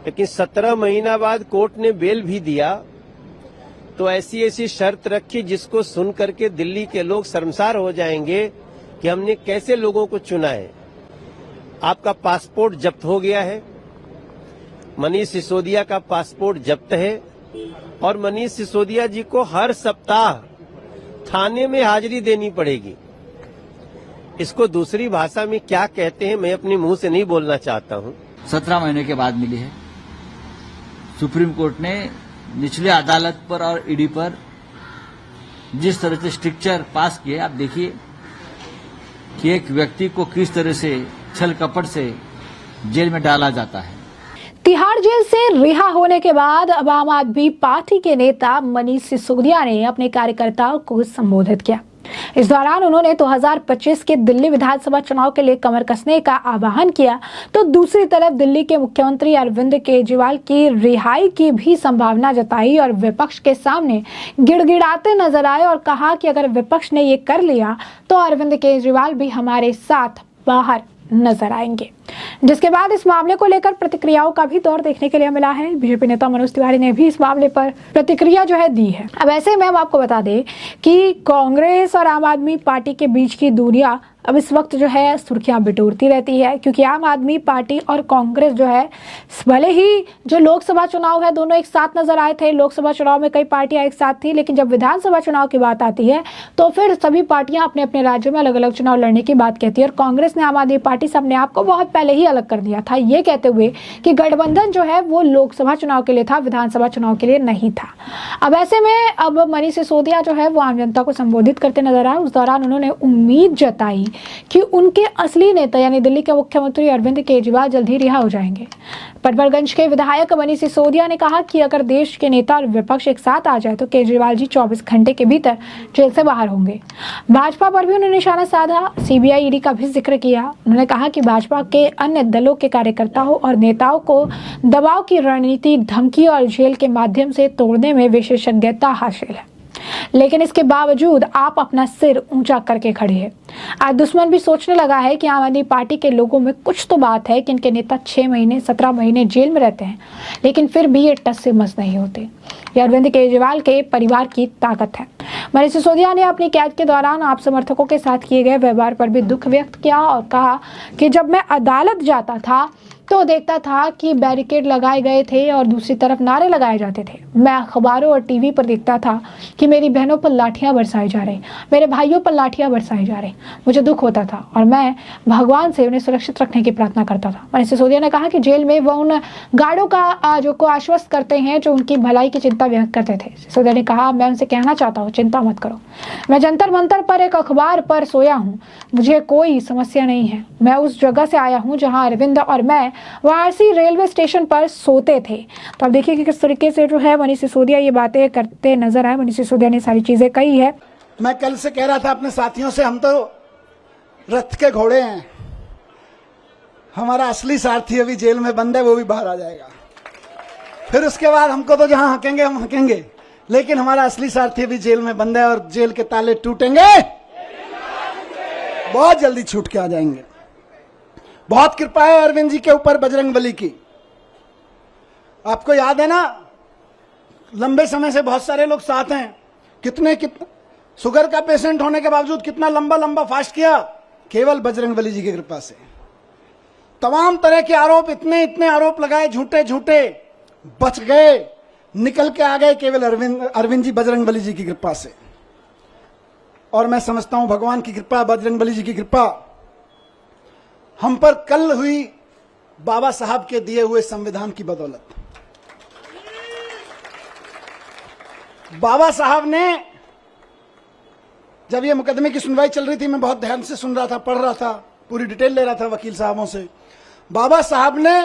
लेकिन 17 महीना बाद कोर्ट ने बेल भी दिया तो ऐसी शर्त रखी जिसको सुन करके दिल्ली के लोग शर्मसार हो जाएंगे कि हमने कैसे लोगों को चुना है। आपका पासपोर्ट जब्त हो गया है, मनीष सिसोदिया का पासपोर्ट जब्त है और मनीष सिसोदिया जी को हर सप्ताह थाने में हाजिरी देनी पड़ेगी। इसको दूसरी भाषा में क्या कहते हैं मैं अपने मुंह से नहीं बोलना चाहता हूं। 17 महीने के बाद मिली है। सुप्रीम कोर्ट ने निचले अदालत पर और ईडी पर जिस तरह से स्ट्रिक्चर पास किए, आप देखिए कि एक व्यक्ति को किस तरह से छल कपट से जेल में डाला जाता है। तिहाड़ जेल से रिहा होने के बाद अब आम आदमी पार्टी के नेता मनीष सिसोदिया ने अपने कार्यकर्ताओं को संबोधित किया। इस दौरान उन्होंने 2025 के दिल्ली विधानसभा चुनाव के लिए कमर कसने का आह्वान किया, तो दूसरी तरफ दिल्ली के मुख्यमंत्री अरविंद केजरीवाल की रिहाई की भी संभावना जताई और विपक्ष के सामने गिड़गिड़ाते नजर आए और कहा कि अगर विपक्ष ने ये कर लिया तो अरविंद केजरीवाल भी हमारे साथ बाहर नजर आएंगे। जिसके बाद इस मामले को लेकर प्रतिक्रियाओं का भी दौर देखने के लिए मिला है। बीजेपी नेता मनोज तिवारी ने भी इस मामले पर प्रतिक्रिया जो है दी है। अब ऐसे में हम आपको बता दें कि कांग्रेस और आम आदमी पार्टी के बीच की दूरियां अब इस वक्त जो है सुर्खियां बिटोरती रहती है, क्योंकि आम आदमी पार्टी और कांग्रेस जो है भले ही जो लोकसभा चुनाव है दोनों एक साथ नजर आए थे, लोकसभा चुनाव में कई पार्टियां एक साथ थी, लेकिन जब विधानसभा चुनाव की बात आती है तो फिर सभी पार्टियां अपने अपने राज्यों में अलग अलग चुनाव लड़ने की बात कहती है। और कांग्रेस ने आम आदमी पार्टी से अपने आप को बहुत पहले ही अलग कर दिया था, ये कहते हुए कि गठबंधन जो है वो लोकसभा चुनाव के लिए था, विधानसभा चुनाव के लिए नहीं था। अब ऐसे में अब मनीष सिसोदिया जो है वो आम जनता को संबोधित करते नजर आए। उस दौरान उन्होंने उम्मीद जताई कि उनके असली नेता यानी दिल्ली के मुख्यमंत्री अरविंद केजरीवाल जल्द ही रिहा हो जाएंगे। पटवारगंज के विधायक मनीष सिसोदिया ने कहा कि अगर देश के नेता और विपक्ष एक साथ आ जाए तो केजरीवाल जी 24 घंटे के भीतर जेल से बाहर होंगे। भाजपा पर भी उन्होंने निशाना साधा, सीबीआई ईडी का भी जिक्र किया। उन्होंने कहा कि भाजपा के अन्य दलों के कार्यकर्ताओं और नेताओं को दबाव की रणनीति, धमकी और जेल के माध्यम से तोड़ने में विशेषज्ञता हासिल है, लेकिन इसके बावजूद आप अपना सिर ऊंचा करके खड़े हैं। आज दुश्मन भी सोचने लगा है कि आम आदमी पार्टी के लोगों में कुछ तो बात है कि इनके नेता 6 महीने 17 महीने जेल में रहते हैं, लेकिन फिर भी ये टस से मस नहीं होते। ये अरविंद केजरीवाल के परिवार की ताकत है। मनीष सिसोदिया ने अपनी कैद के दौरान आप समर्थकों के साथ किए गए व्यवहार पर भी दुख व्यक्त किया और कहा कि जब मैं अदालत जाता था तो देखता था कि बैरिकेड लगाए गए थे और दूसरी तरफ नारे लगाए जाते थे। मैं अखबारों और टीवी पर देखता था कि मेरी बहनों पर लाठियां बरसाई जा रही, मेरे भाइयों पर लाठियां बरसाई जा रही। मुझे दुख होता था और मैं भगवान से उन्हें सुरक्षित रखने की प्रार्थना करता था। मनीष सिसोदिया ने कहा कि जेल में वह उन गार्डों का जो को आश्वस्त करते हैं जो उनकी भलाई की चिंता व्यक्त करते थे। सिसोदिया ने कहा, मैं उनसे कहना चाहता हूँ, चिंता मत करो, मैं जंतर मंतर पर एक अखबार पर सोया हूँ, मुझे कोई समस्या नहीं है। मैं उस जगह से आया हूँ जहाँ अरविंद और मैं वाराणसी रेलवे स्टेशन पर सोते थे। तो अब देखिए कि किस तरीके से जो है मनीष सिसोदिया ये बातें करते नजर आए। मनीष सिसोदिया ने सारी चीजें कही है। मैं कल से कह रहा था अपने साथियों से, हम तो रथ के घोड़े हैं, हमारा असली सारथी अभी जेल में बंद है, वो भी बाहर आ जाएगा। फिर उसके बाद हमको तो जहां हकेंगे हम हकेंगे, लेकिन हमारा असली सारथी अभी जेल में बंद है और जेल के ताले टूटेंगे, बहुत जल्दी छूट के आ जाएंगे। बहुत कृपा है अरविंद जी के ऊपर बजरंगबली की। आपको याद है ना, लंबे समय से बहुत सारे लोग साथ हैं, कितने शुगर का पेशेंट होने के बावजूद कितना लंबा लंबा फास्ट किया, केवल बजरंगबली जी की कृपा से। तमाम तरह के आरोप, इतने आरोप लगाए झूठे झूठे, बच गए, निकल के आ गए केवल अरविंद जी बजरंगबली जी की कृपा से। और मैं समझता हूं भगवान की कृपा, बजरंगबली जी की कृपा हम पर कल हुई बाबा साहब के दिए हुए संविधान की बदौलत। बाबा साहब ने, जब ये मुकदमे की सुनवाई चल रही थी, मैं बहुत ध्यान से सुन रहा था, पढ़ रहा था, पूरी डिटेल ले रहा था वकील साहबों से। बाबा साहब ने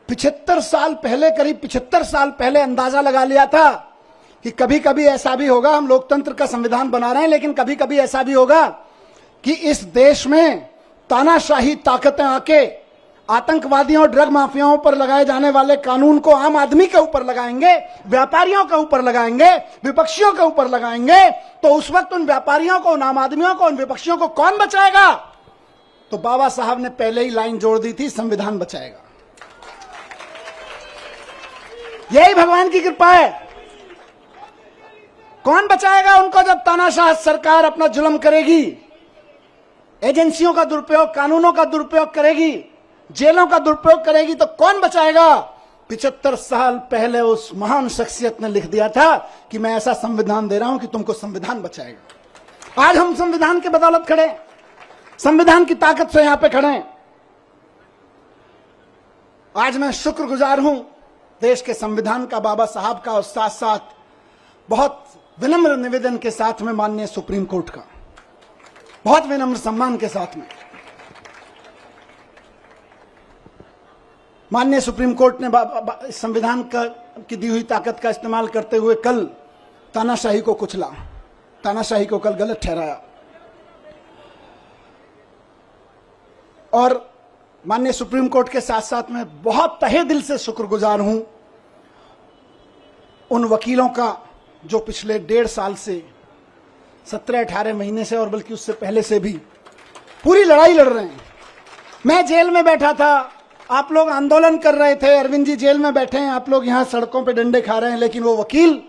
75 साल पहले, करीब 75 साल पहले अंदाजा लगा लिया था कि कभी कभी ऐसा भी होगा, हम लोकतंत्र का संविधान बना रहे हैं, लेकिन कभी कभी ऐसा भी होगा कि इस देश में तानाशाही ताकतें आके आतंकवादियों, ड्रग माफियाओं पर लगाए जाने वाले कानून को आम आदमी के ऊपर लगाएंगे, व्यापारियों के ऊपर लगाएंगे, विपक्षियों के ऊपर लगाएंगे। तो उस वक्त उन व्यापारियों को, उन आम आदमियों को, उन विपक्षियों को कौन बचाएगा? तो बाबा साहब ने पहले ही लाइन जोड़ दी थी, संविधान बचाएगा। यही भगवान की कृपा है। कौन बचाएगा उनको जब तानाशाह सरकार अपना जुल्म करेगी, एजेंसियों का दुरुपयोग, कानूनों का दुरुपयोग करेगी, जेलों का दुरुपयोग करेगी, तो कौन बचाएगा? 75 साल पहले उस महान शख्सियत ने लिख दिया था कि मैं ऐसा संविधान दे रहा हूं कि तुमको संविधान बचाएगा। आज हम संविधान के बदौलत खड़े, संविधान की ताकत से यहां पे खड़े हैं। आज मैं शुक्रगुजार हूं देश के संविधान का, बाबा साहब का, और साथ साथ बहुत विनम्र निवेदन के साथ में माननीय सुप्रीम कोर्ट का, बहुत विनम्र सम्मान के साथ में माननीय सुप्रीम कोर्ट ने संविधान की दी हुई ताकत का इस्तेमाल करते हुए कल तानाशाही को कुचला, तानाशाही को कल गलत ठहराया। और माननीय सुप्रीम कोर्ट के साथ साथ मैं बहुत तहे दिल से शुक्रगुजार हूं उन वकीलों का जो पिछले 1.5 साल से, 17-18 महीने से, और बल्कि उससे पहले से भी पूरी लड़ाई लड़ रहे हैं। मैं जेल में बैठा था, आप लोग आंदोलन कर रहे थे, अरविंद जी जेल में बैठे हैं, आप लोग यहां सड़कों पे डंडे खा रहे हैं, लेकिन वो वकील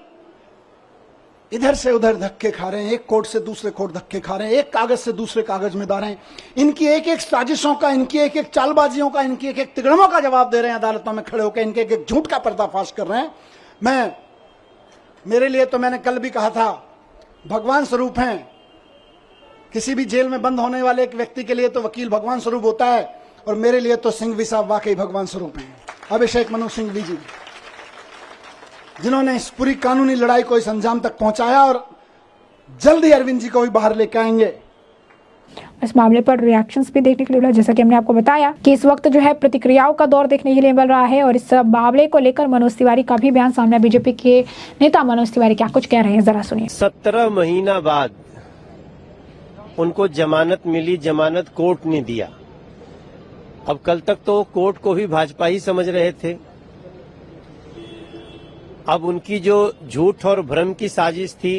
इधर से उधर धक्के खा रहे हैं, एक कोर्ट से दूसरे कोर्ट धक्के खा रहे हैं, एक कागज से दूसरे कागज में दार हैं। इनकी एक एक साजिशों का, इनकी एक एक चालबाजियों का, इनकी एक एक तिगड़मों का जवाब दे रहे हैं अदालतों में खड़े होकर, इनके एक एक झूठ का पर्दाफाश कर रहे हैं। मेरे लिए तो मैंने कल भी कहा था, भगवान स्वरूप हैं। किसी भी जेल में बंद होने वाले एक व्यक्ति के लिए तो वकील भगवान स्वरूप होता है, और मेरे लिए तो सिंघवी साहब वाकई भगवान स्वरूप हैं। अभिषेक मनु सिंघवी जी, जिन्होंने इस पूरी कानूनी लड़ाई को इस अंजाम तक पहुंचाया, और जल्द ही अरविंद जी को भी बाहर लेकर आएंगे। इस मामले पर रिएक्शंस भी देखने के लिए मिला, जैसा कि हमने आपको बताया कि इस वक्त जो है प्रतिक्रियाओं का दौर देखने के लिए मिल रहा है। और इस मामले को लेकर मनोज तिवारी का भी बयान सामने, बीजेपी के नेता मनोज तिवारी क्या कुछ कह रहे हैं, जरा सुनिए। 17 महीना बाद उनको जमानत मिली, जमानत कोर्ट ने दिया। अब कल तक तो कोर्ट को भी भाजपा ही समझ रहे थे, अब उनकी जो झूठ और भ्रम की साजिश थी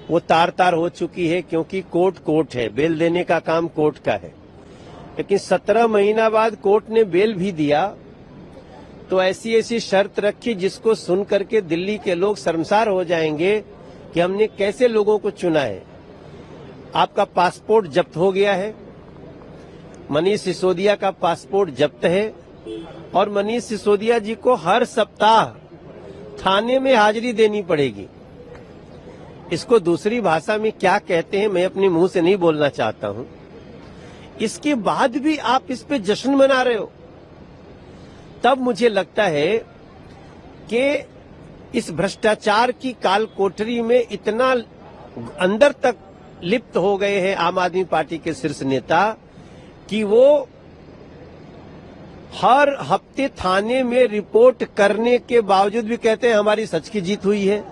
वो तार तार हो चुकी है, क्योंकि कोर्ट है, बेल देने का काम कोर्ट का है। लेकिन 17 महीना बाद कोर्ट ने बेल भी दिया, तो ऐसी शर्त रखी जिसको सुन करके दिल्ली के लोग शर्मसार हो जाएंगे कि हमने कैसे लोगों को चुना है। आपका पासपोर्ट जब्त हो गया है, मनीष सिसोदिया का पासपोर्ट जब्त है, और मनीष सिसोदिया जी को हर सप्ताह थाने में हाजिरी देनी पड़ेगी। इसको दूसरी भाषा में क्या कहते हैं मैं अपने मुंह से नहीं बोलना चाहता हूं। इसके बाद भी आप इस पे जश्न मना रहे हो, तब मुझे लगता है कि इस भ्रष्टाचार की काल कोठरी में इतना अंदर तक लिप्त हो गए हैं आम आदमी पार्टी के शीर्ष नेता कि वो हर हफ्ते थाने में रिपोर्ट करने के बावजूद भी कहते हैं हमारी सच की जीत हुई है।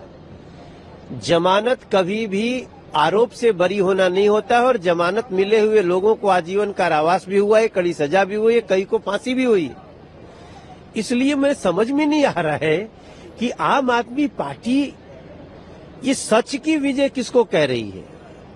जमानत कभी भी आरोप से बरी होना नहीं होता है, और जमानत मिले हुए लोगों को आजीवन कारावास भी हुआ है, कड़ी सजा भी हुई है, कई को फांसी भी हुई है। इसलिए मैं समझ में नहीं आ रहा है कि आम आदमी पार्टी ये सच की विजय किसको कह रही है।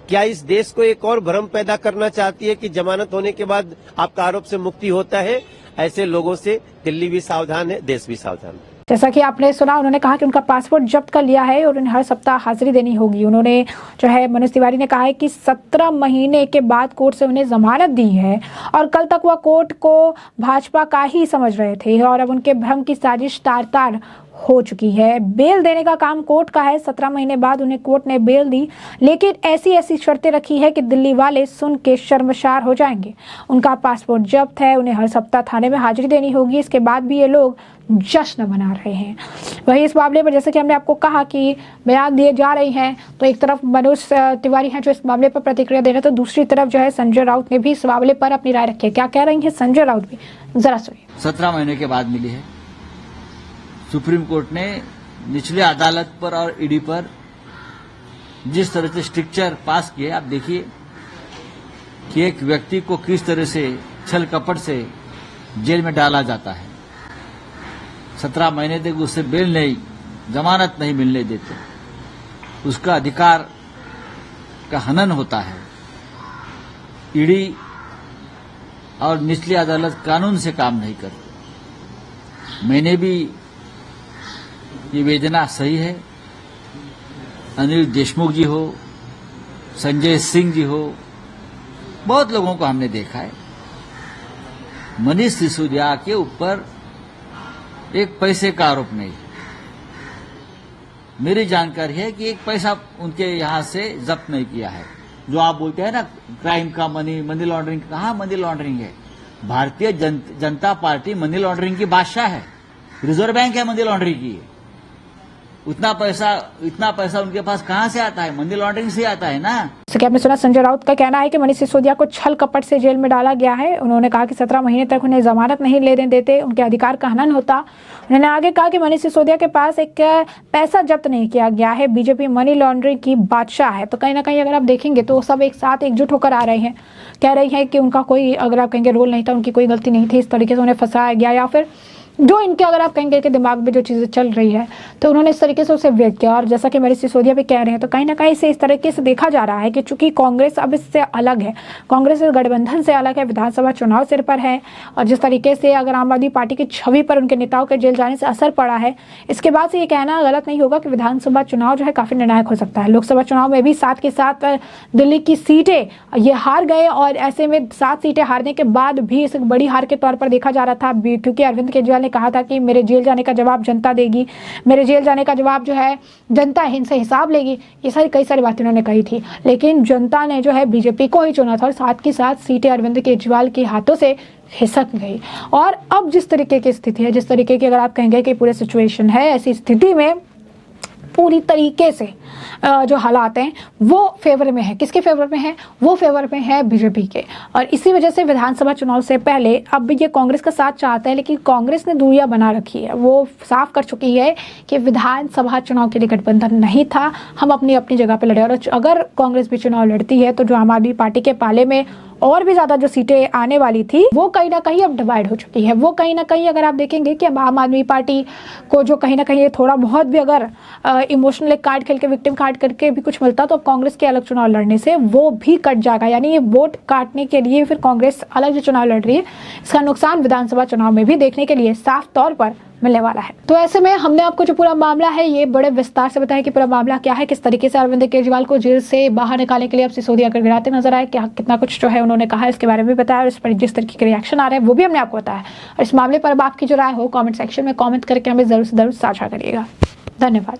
क्या इस देश को एक और भ्रम पैदा करना चाहती है कि जमानत होने के बाद आपका आरोप से मुक्ति होता है? ऐसे लोगों से दिल्ली भी सावधान है, देश भी सावधान है। जैसा कि आपने सुना, उन्होंने कहा कि उनका पासपोर्ट जब्त कर लिया है और उन्हें हर सप्ताह हाजिरी देनी होगी। उन्होंने जो है मनोज तिवारी ने कहा है कि 17 महीने के बाद कोर्ट से उन्हें जमानत दी है, और कल तक वह कोर्ट को भाजपा का ही समझ रहे थे, और अब उनके भ्रम की साजिश तार तार हो चुकी है। बेल देने का काम कोर्ट का है। 17 महीने बाद उन्हें कोर्ट ने बेल दी, लेकिन ऐसी शर्तें रखी है कि दिल्ली वाले सुन के शर्मसार हो जाएंगे। उनका पासपोर्ट जब्त है, उन्हें हर सप्ताह थाने में हाजिरी देनी होगी। इसके बाद भी ये लोग जश्न मना रहे हैं। वही इस मामले पर जैसे कि हमने आपको कहा कि बयान दिए जा रहे हैं, तो एक तरफ मनोज तिवारी हैं जो इस मामले पर प्रतिक्रिया दे रहे हैं, तो दूसरी तरफ जो है संजय राउत ने भी इस मामले पर अपनी राय रखी है। क्या कह रही है संजय राउत भी, जरा सुनिए। 17 महीने के बाद मिली है। सुप्रीम कोर्ट ने निचले अदालत पर और ईडी पर जिस तरह से स्ट्रिक्चर पास किए, आप देखिए कि एक व्यक्ति को किस तरह से छल कपट से जेल में डाला जाता है। 17 महीने तक उससे बेल नहीं, जमानत नहीं मिलने देते, उसका अधिकार का हनन होता है। ईडी और निचली अदालत कानून से काम नहीं करती। मैंने भी ये वेदना सही है। अनिल देशमुख जी हो, संजय सिंह जी हो, बहुत लोगों को हमने देखा है। मनीष सिसोदिया के ऊपर एक पैसे का आरोप नहीं। मेरी जानकारी है कि एक पैसा उनके यहां से जब्त नहीं किया है। जो आप बोलते हैं ना क्राइम का मनी लॉन्ड्रिंग, कहां मनी लॉन्ड्रिंग है? Bharatiya Janata party money laundering की बादशाह है। रिजर्व बैंक है मनी लॉन्ड्रिंग की। इतना पैसा उनके पास कहां से आता है? मनी लॉन्ड्रिंग से आता है ना। जैसे कि आपने सुना, संजय राउत का कहना है कि मनीष सिसोदिया को छल कपट से जेल में डाला गया है। उन्होंने कहा कि 17 महीने तक उन्हें जमानत नहीं लेने देते, उनके अधिकार का हनन होता। उन्होंने आगे कहा कि मनीष सिसोदिया के पास एक पैसा जब्त नहीं किया गया है। बीजेपी मनी लॉन्ड्रिंग की बादशाह है। तो कहीं ना कहीं अगर आप देखेंगे तो सब एक साथ एकजुट होकर आ रहे हैं, कह रही है कि उनका कोई, अगर आप कहेंगे रोल नहीं था, उनकी कोई गलती नहीं थी, इस तरीके से उन्हें फंसाया गया, या फिर जो इनके, अगर आप कहेंगे कि दिमाग में जो चीज़ें चल रही है तो उन्होंने इस तरीके से उसे व्यक्त किया। और जैसा कि मनीष सिसोदिया भी कह रहे हैं, तो कहीं ना कहीं से इस तरीके से देखा जा रहा है कि चूंकि कांग्रेस अब इससे अलग है, कांग्रेस इस गठबंधन से अलग है, विधानसभा चुनाव सिर पर है, और जिस तरीके से अगर आम आदमी पार्टी की छवि पर उनके नेताओं के जेल जाने से असर पड़ा है, इसके बाद से ये कहना गलत नहीं होगा कि विधानसभा चुनाव जो है काफी निर्णायक हो सकता है। लोकसभा चुनाव में भी साथ के साथ दिल्ली की सीटें ये हार गए, और ऐसे में 7 सीटें हारने के बाद भी इसे बड़ी हार के तौर पर देखा जा रहा था, क्योंकि अरविंद केजरीवाल ने कहा था कि मेरे जेल जाने का जवाब जनता देगी, मेरे जेल जाने का जवाब जो है जनता इनसे हिसाब लेगी। ये कई सारी बातें उन्होंने कही थी, लेकिन जनता ने जो है बीजेपी को ही चुना था, और साथ के साथ सीटें अरविंद केजरीवाल के हाथों से खिसक गई। और अब जिस तरीके की स्थिति है, जिस तरीके की अगर आप कहेंगे कि पूरे सिचुएशन है, ऐसी स्थिति में पूरी तरीके से जो हालात हैं वो फेवर में है। किसके फेवर में है? वो फेवर में है बीजेपी के। और इसी वजह से विधानसभा चुनाव से पहले अब ये कांग्रेस का साथ चाहता है, लेकिन कांग्रेस ने दूरियां बना रखी है। वो साफ कर चुकी है कि विधानसभा चुनाव के लिए गठबंधन नहीं था, हम अपनी अपनी जगह पर लड़े। और अगर कांग्रेस भी चुनाव लड़ती है तो जो आम आदमी पार्टी के पाले में और भी ज्यादा जो सीटें आने वाली थी वो कहीं ना कहीं अब डिवाइड हो चुकी है। वो कहीं ना कहीं अगर आप देखेंगे कि अब आम आदमी पार्टी को जो कहीं ना कहीं थोड़ा बहुत भी अगर इमोशनल कार्ड खेल के, विक्टिम कार्ड करके भी कुछ मिलता, तो कांग्रेस के अलग चुनाव लड़ने से वो भी कट जाएगा। यानी ये वोट काटने के लिए फिर कांग्रेस अलग जो चुनाव लड़ रही है, इसका नुकसान विधानसभा चुनाव में भी देखने के लिए साफ तौर पर मिलने वाला है। तो ऐसे में हमने आपको जो पूरा मामला है ये बड़े विस्तार से बताया कि पूरा मामला क्या है, किस तरीके से अरविंद केजरीवाल को जेल से बाहर निकालने के लिए अब सिसोदिया कर गिराते नजर आए, क्या कितना कुछ जो है उन्होंने कहा, इसके बारे में बताया, और इस पर जिस तरीके के रिएक्शन आ रहे हैं वो भी हमने आपको बताया। और इस मामले पर अब आपकी जो राय हो कमेंट सेक्शन में कमेंट करके हमें जरूर से जरूर साझा करिएगा। धन्यवाद।